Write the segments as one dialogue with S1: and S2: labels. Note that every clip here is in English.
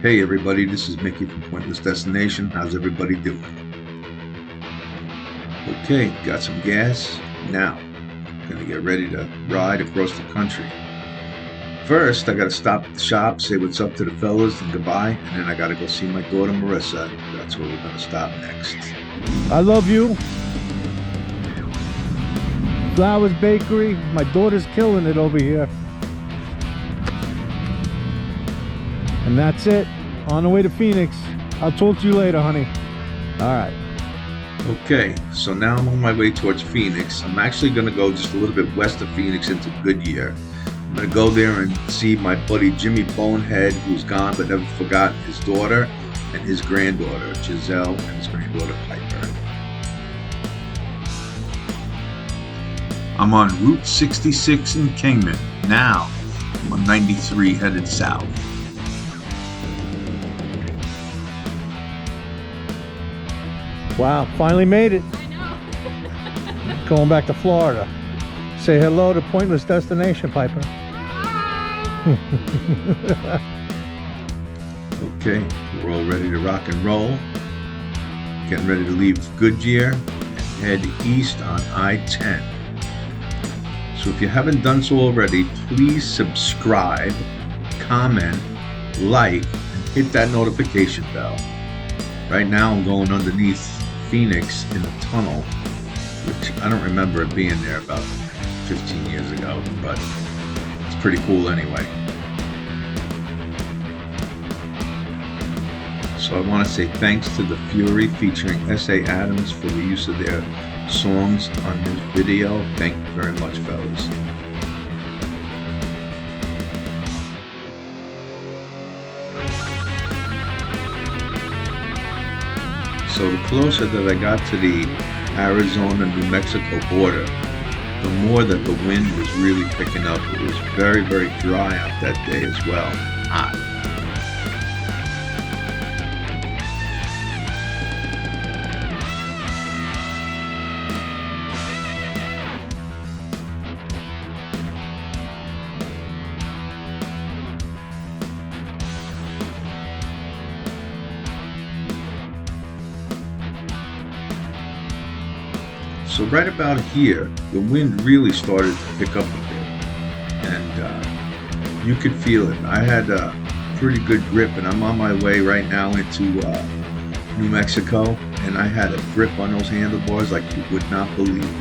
S1: Hey everybody, this is Mickey from Pointless Destination. How's everybody doing? Okay, got some gas. Now, gonna get ready to ride across the country. First, I gotta stop at the shop, say what's up to the fellas and goodbye, and then I gotta go see my daughter Marissa. That's where we're gonna stop next.
S2: I love you. Flowers Bakery. My daughter's killing it over here. And that's it. On the way to Phoenix. I'll talk to you later, honey. Alright.
S1: Okay, so now I'm on my way towards Phoenix. I'm actually going to go just a little bit west of Phoenix into Goodyear. I'm going to go there and see my buddy Jimmy Bonehead, who's gone but never forgot his daughter and his granddaughter, Giselle, and his granddaughter, Piper. I'm on Route 66 in Kingman. Now, I'm on 93 headed south.
S2: Wow, finally made it.
S3: I know.
S2: Going back to Florida. Say hello to Pointless Destination, Piper.
S1: Okay, we're all ready to rock and roll. Getting ready to leave Goodyear and head east on I-10. So if you haven't done so already, please subscribe, comment, like, and hit that notification bell. Right now I'm going underneath Phoenix in a tunnel, which I don't remember it being there about 15 years ago, but it's pretty cool anyway. So I want to say thanks to The Fury featuring S.A. Adams for the use of their songs on this video. Thank you very much, fellas. So the closer that I got to the Arizona-New Mexico border, the more that the wind was really picking up. It was very, very dry out that day as well. Hot. So right about here, the wind really started to pick up a bit, and you could feel it. I had a pretty good grip, and I'm on my way right now into New Mexico, and I had a grip on those handlebars like you would not believe.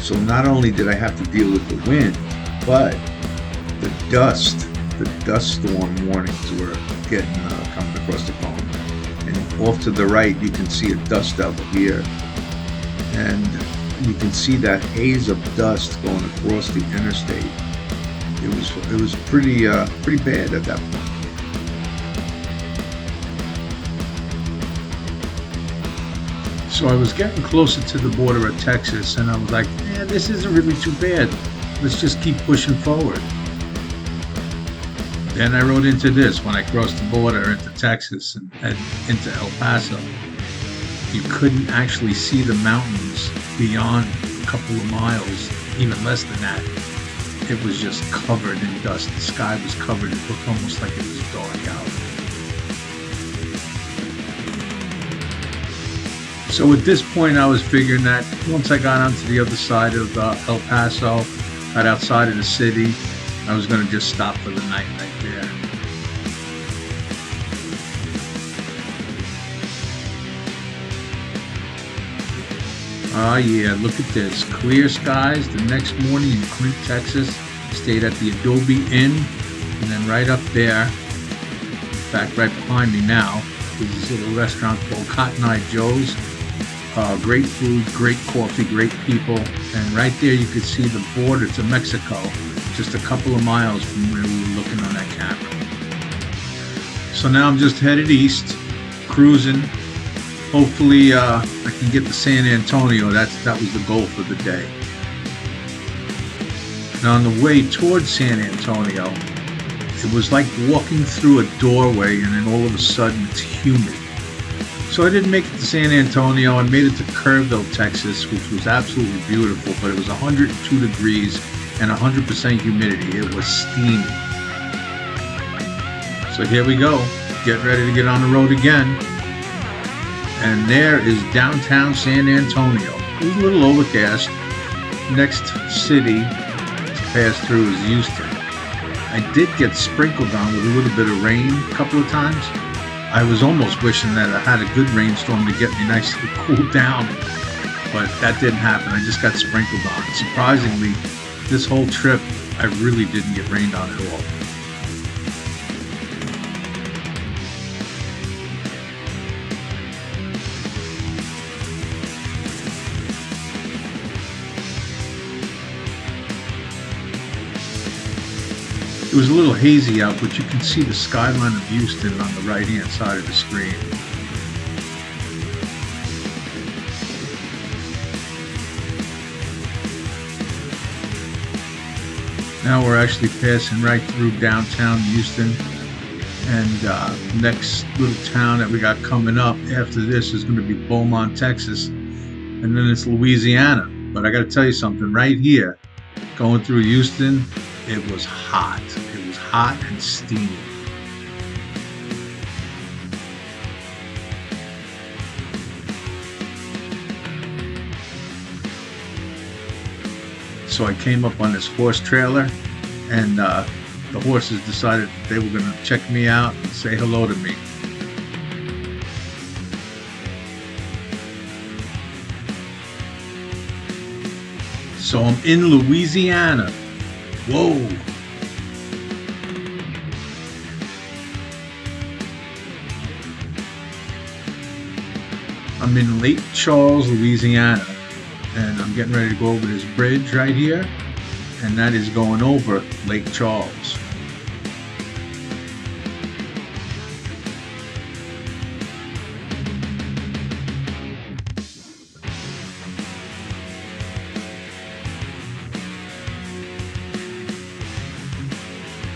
S1: So not only did I have to deal with the wind, but the dust storm warnings were getting coming across the phone. And off to the right, you can see a dust devil here, and you can see that haze of dust going across the interstate. It was pretty bad at that point. So I was getting closer to the border of Texas, and I was like, yeah, this isn't really too bad. Let's just keep pushing forward. Then I rode into this when I crossed the border into Texas and head into El Paso. You couldn't actually see the mountains beyond a couple of miles, even less than that. It was just covered in dust. The sky was covered. It looked almost like it was dark out. So at this point, I was figuring that once I got onto the other side of El Paso, right outside of the city, I was going to just stop for the night right there. Oh yeah, look at this. Clear skies the next morning in Clint, Texas. Stayed at the Adobe Inn, and then right up there, in fact right behind me now, is this little restaurant called Cotton Eye Joe's. Great food, great coffee, great people, and right there you could see the border to Mexico, just a couple of miles from where we were looking on that camera. So now I'm just headed east, cruising. Hopefully I can get to San Antonio. That was the goal for the day. Now on the way towards San Antonio, It was like walking through a doorway and then all of a sudden it's humid. So I didn't make it to San Antonio. I made it to Kerrville, Texas, which was absolutely beautiful, but it was 102 degrees and 100% humidity. It was steamy. So here we go. Get ready to get on the road again. And there is downtown San Antonio. It was a little overcast. Next city to pass through is Houston. I did get sprinkled on with a little bit of rain a couple of times. I was almost wishing that I had a good rainstorm to get me nicely cooled down, but that didn't happen. I just got sprinkled on. Surprisingly, this whole trip, I really didn't get rained on at all. It was a little hazy out, but you can see the skyline of Houston on the right-hand side of the screen. Now we're actually passing right through downtown Houston, and next little town that we got coming up after this is going to be Beaumont, Texas, and then it's Louisiana. But I got to tell you something, right here, going through Houston, it was hot. It was hot and steamy. So I came up on this horse trailer, and the horses decided that they were going to check me out and say hello to me. So I'm in Louisiana. Whoa. I'm in Lake Charles, Louisiana, and I'm getting ready to go over this bridge right here, and that is going over Lake Charles.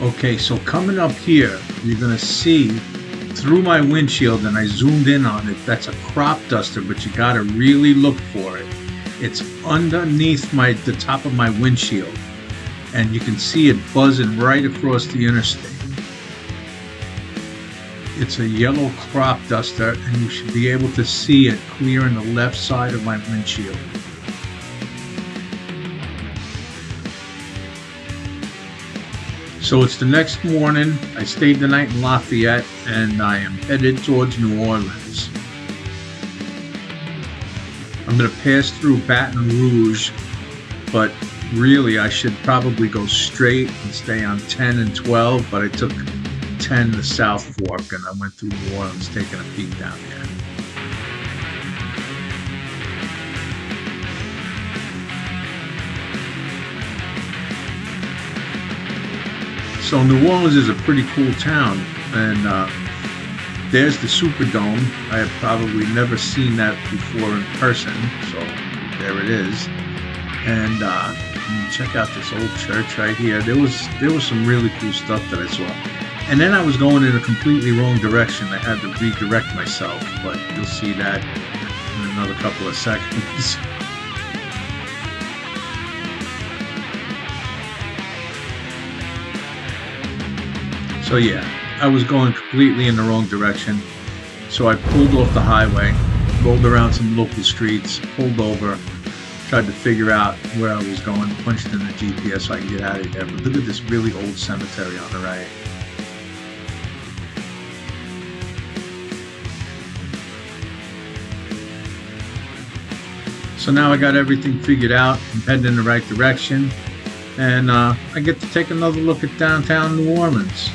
S1: Okay, so coming up here, you're going to see through my windshield, and I zoomed in on it, that's a crop duster, but you got to really look for it. It's underneath the top of my windshield, and you can see it buzzing right across the interstate. It's a yellow crop duster, and you should be able to see it clear in the left side of my windshield. So it's the next morning. I stayed the night in Lafayette, and I am headed towards New Orleans. I'm going to pass through Baton Rouge, but really I should probably go straight and stay on 10 and 12, but I took 10 the South Fork, and I went through New Orleans taking a peek down there. So New Orleans is a pretty cool town, and there's the Superdome. I have probably never seen that before in person, so there it is. And check out this old church right here. There was some really cool stuff that I saw. And then I was going in a completely wrong direction. I had to redirect myself, but you'll see that in another couple of seconds. So yeah, I was going completely in the wrong direction. So I pulled off the highway, rolled around some local streets, pulled over, tried to figure out where I was going, punched in the GPS so I can get out of there. But look at this really old cemetery on the right. So now I got everything figured out. I'm heading in the right direction. And I get to take another look at downtown New Orleans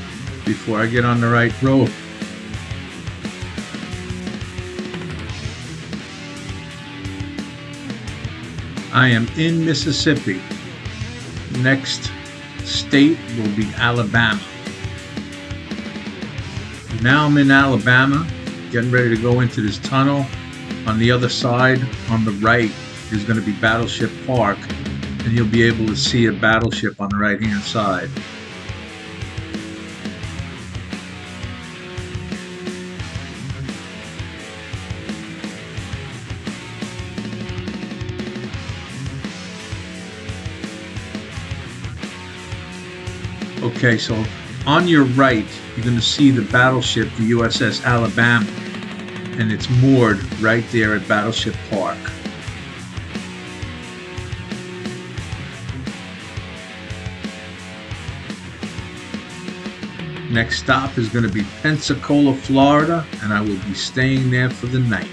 S1: before I get on the right road. I am in Mississippi. Next state will be Alabama. Now I'm in Alabama, getting ready to go into this tunnel. On the other side, on the right, is going to be Battleship Park, and you'll be able to see a battleship on the right-hand side. Okay, so on your right, you're going to see the battleship, the USS Alabama, and it's moored right there at Battleship Park. Next stop is going to be Pensacola, Florida, and I will be staying there for the night.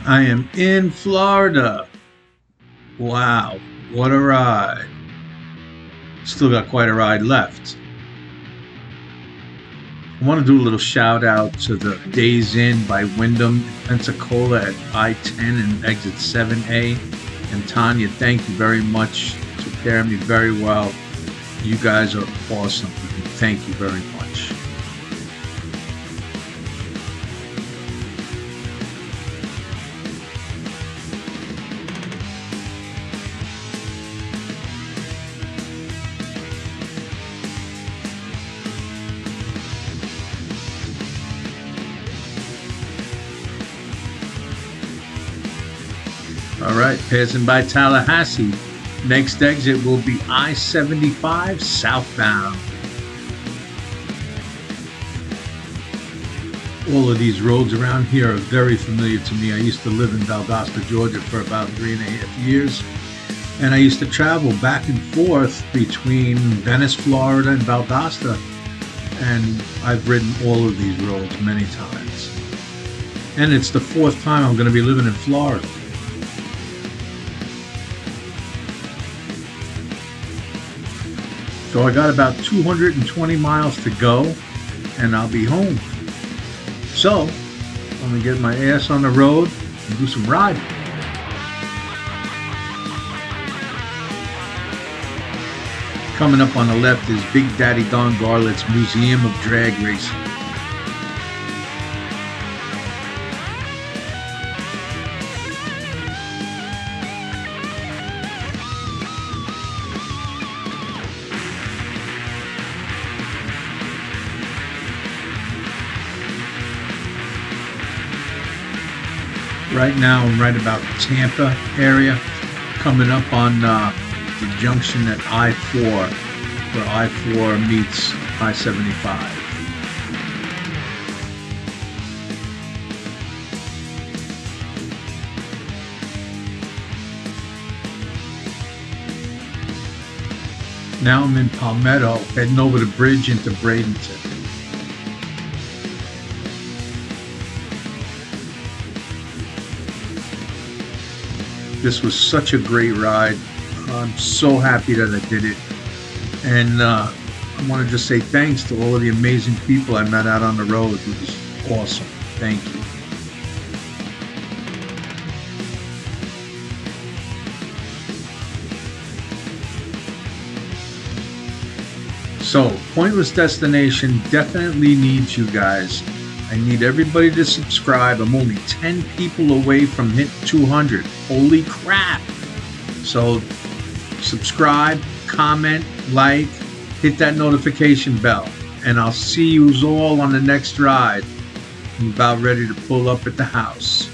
S1: I am in Florida. Wow, what a ride. Still got quite a ride left. I want to do a little shout out to the Days Inn by Wyndham in Pensacola at I-10 and exit 7A. And Tanya, thank you very much. Took care of me very well. You guys are awesome. Thank you very much. All right, passing by Tallahassee. Next exit will be I-75 southbound. All of these roads around here are very familiar to me. I used to live in Valdosta, Georgia for about 3.5 years. And I used to travel back and forth between Venice, Florida and Valdosta. And I've ridden all of these roads many times. And it's the 4th time I'm going to be living in Florida. So I got about 220 miles to go, and I'll be home. So, I'm going to get my ass on the road and do some riding. Coming up on the left is Big Daddy Don Garlett's Museum of Drag Racing. Right now I'm right about Tampa area, coming up on the junction at I-4, where I-4 meets I-75. Now I'm in Palmetto, heading over the bridge into Bradenton. This was such a great ride. I'm so happy that I did it. And I want to just say thanks to all of the amazing people I met out on the road. It was awesome. Thank you. So, Pointless Destination definitely needs you guys. I need everybody to subscribe. I'm only 10 people away from hitting 200. Holy crap. So subscribe, comment, like, hit that notification bell. And I'll see you all on the next ride. I'm about ready to pull up at the house.